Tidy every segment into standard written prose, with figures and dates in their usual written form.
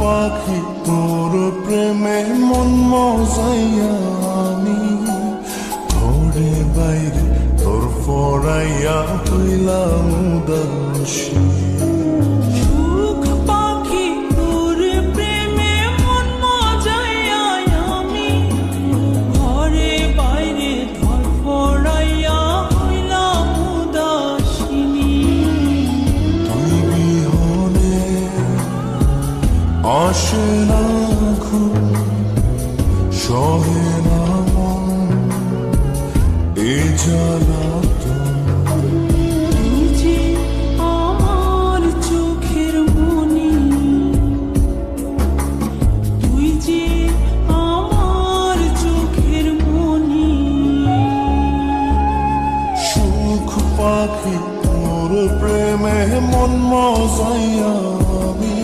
পাখি তোর প্রেমে মন মজাইয়া আমি ঘরে বাইরে তোর ফরাইয়া হইলাম উদাসী। সুখ পাখি তোর প্রেমে মন মজাইয়া আমি ঘরে বাইরে ধরফরাইয়া হইলাম উদাসিনী। তুই বিহনে আসে না ঘুম, সহে না মন এ জ্বালাতন। তুই যে আমার চোখের মনি, তুই যে আমার চোখের মনি। সুখ পাখি তোর প্রেমে মন মজাইয়া আমি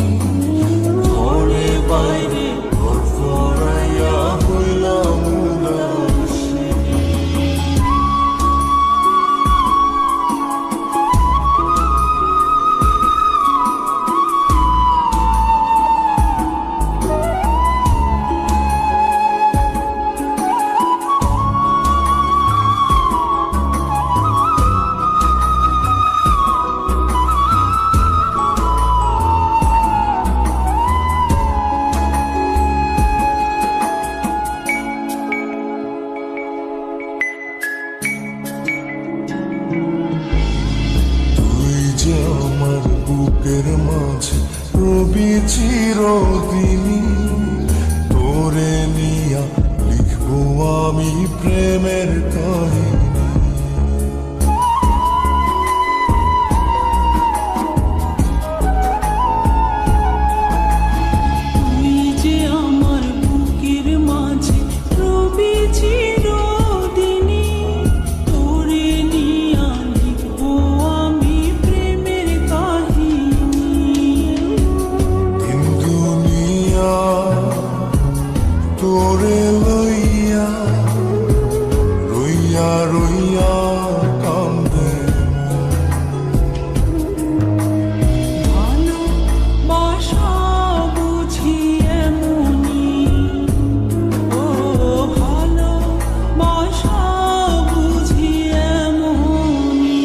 ঘরে বাইরে তোর ফরাইয়া হইলাম উদাসী। আমার বুকের মাঝে রবি চিরদিনই, তোরে নিয়া লিখবো আমি প্রেমের কাহিনী। তুই যে আমার বুকের মাঝে রবি চিরদিনই, তোরে নিয়া লিখবো আমি প্রেমের কাহিনী। দিন দুনিয়া তোরে লইয়া রইয়া রইয়া কান্দে ভালোবাসা বুঝি এমনি, ও ভালোবাসা বুঝি এমনি।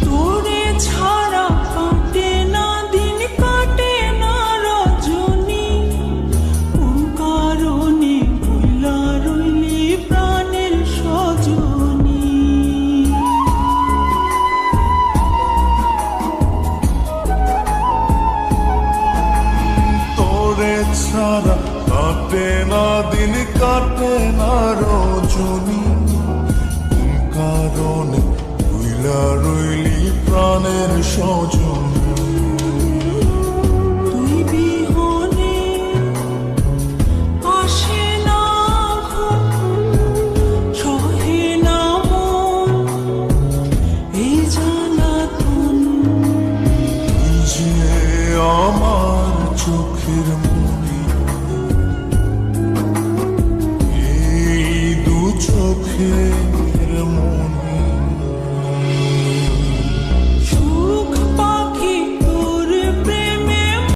তোরে ছাড়া কাটে না দিন, কাটে না রজনী, কোন কারণে ভুলা রইলি প্রাণের সজনী। তোরে ছাড়া কাটে না দিন, কাটে না রজনী, কোন কারণে ভুইলা রইলি প্রাণের সজনী। তুই বিহনে আসে না ঘুম, সহে না মন এই জ্বালাতন। তুই যে আমার চোখের